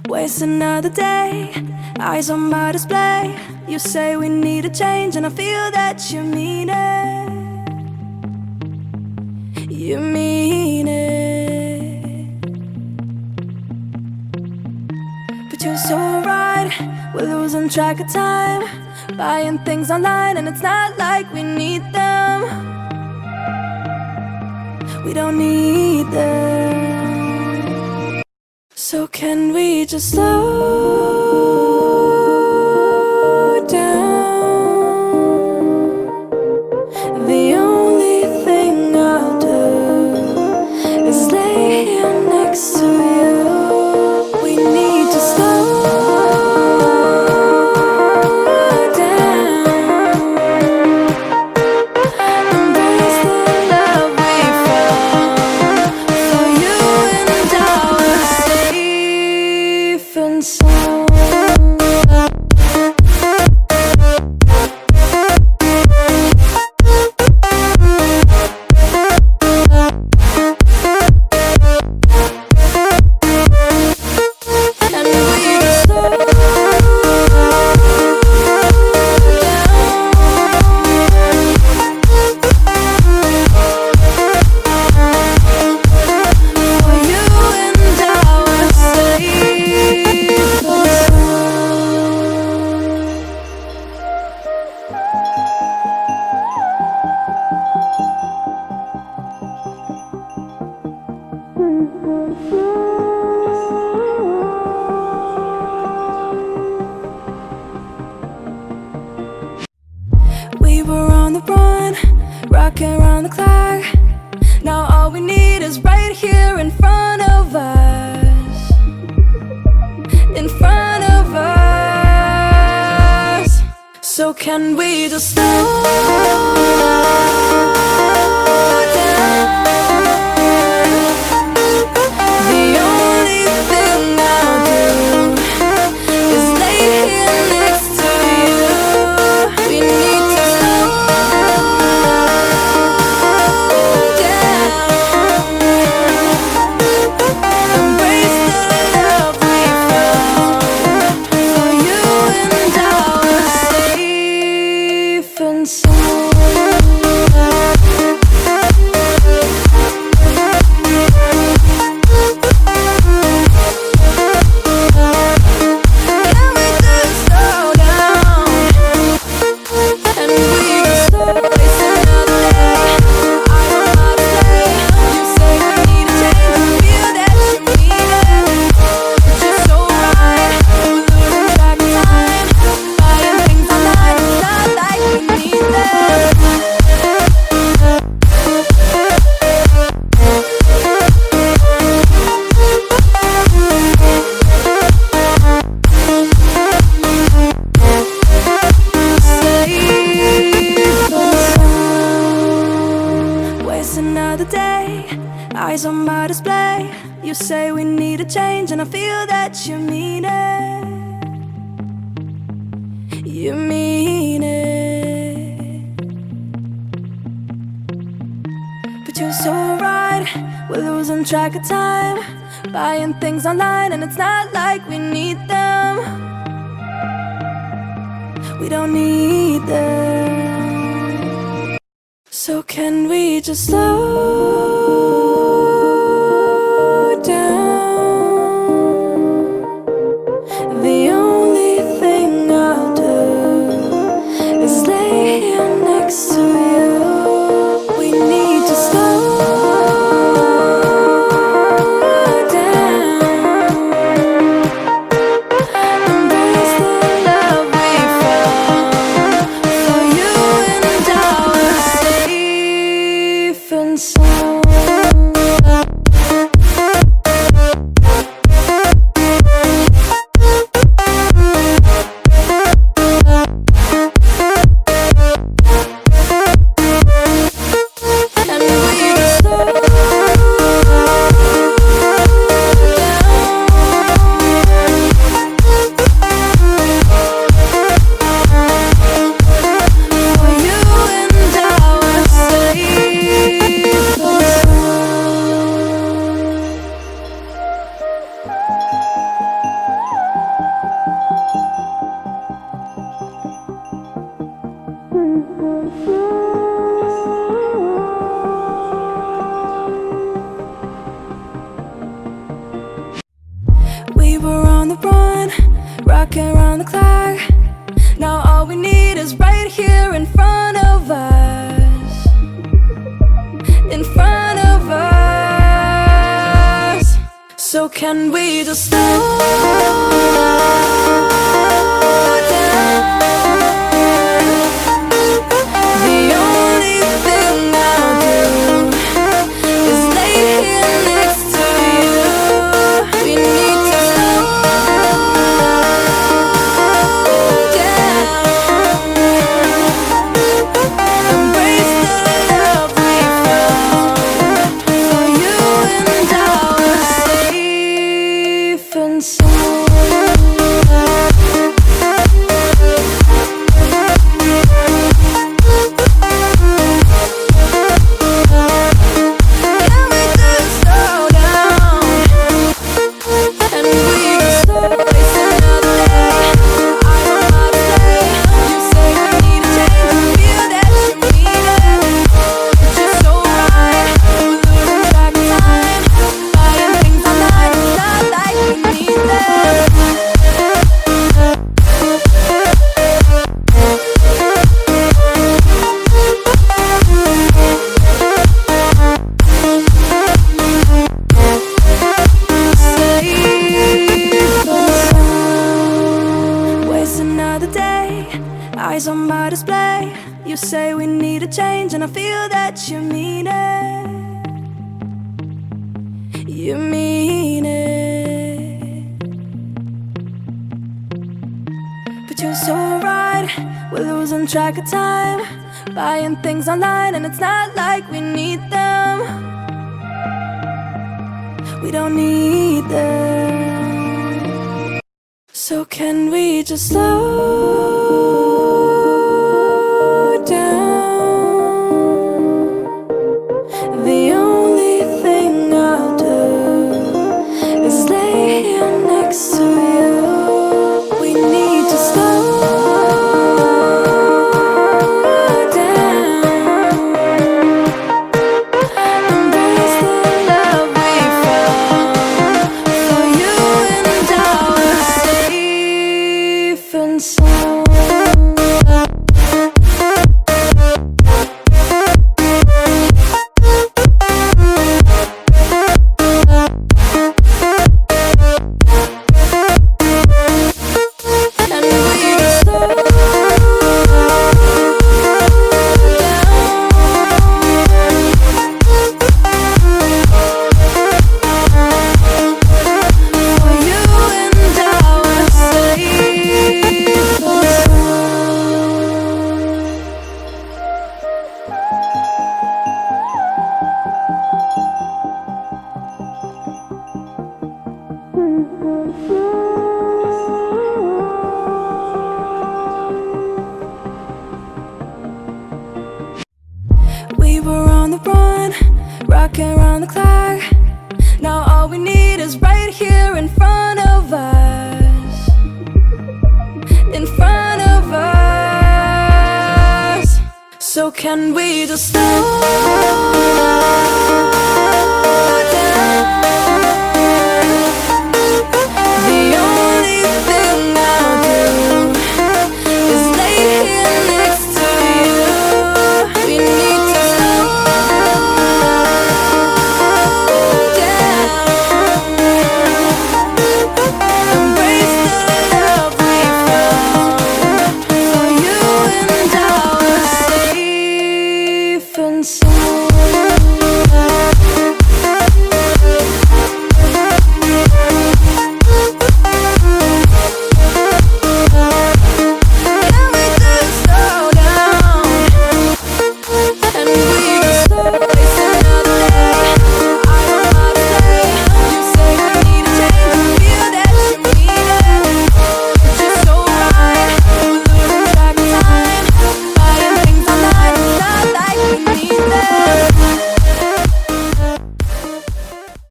Waste another day, eyes on my display. You say we need a change, and I feel that you mean it. You mean it. But you're so right, we're losing track of time, buying things online, and it's not like we need them. We don't need them. So can we just slow down? The only thing I'll do is lay here next to you. We need to slow down. Embrace the love we found. For you and I were safe and sound. We were on the run, rocking around the clock. Now all we need is right here in front of us. In front of us. So can we just slow down? The only thing I'll do is lay here next to you. We need to slow down. Embrace the love we found. For you and I were safe and sound. Can we just slow down? And we can slow waste another day. I don't know how to play. You say we need a change, and I feel that you mean it. But you're so right, we're losing track of time, buying things online, it's not like we need them. Waste another day, eyes on my display. You say we need a change, and I feel that you mean it. You mean it. But you're so right, we're losing track of time, buying things online, and it's not like we need them. We don't need them. So can we just slow down? The only thing I'll do is lay here next to you. We need to slow down. Embrace the love we found. For you and I were safe and sound. We were on the run, rocking around the clock. Now all we need is right here in front of us. In front of us. So can we just slow down? The only thing I'll do is lay here next to you. We need to slow down. Embrace the love we found. For you and I were safe and sound. Can we just slow down? And we just waste another day. I don't know how to play. You say we need a change. Feel that you mean it. It's just so right. We're losing track of time. Buying things online. It's not like we need them. Waste another day, eyes on my display. You say we need a change, and I feel that you mean it. You mean it. But you're so right, we're losing track of time. Buying things online, and it's not like we need them. We don't need them. So can we just slow down? The only thing I'll do is lay here next to you. We need to slow down. Embrace the love we found. For you and I were safe and sound. And we just slow down. For you and I were safe and We were on the run, rocking around the clock. Now all we need is right here in front of us. In front of us. So can we just slow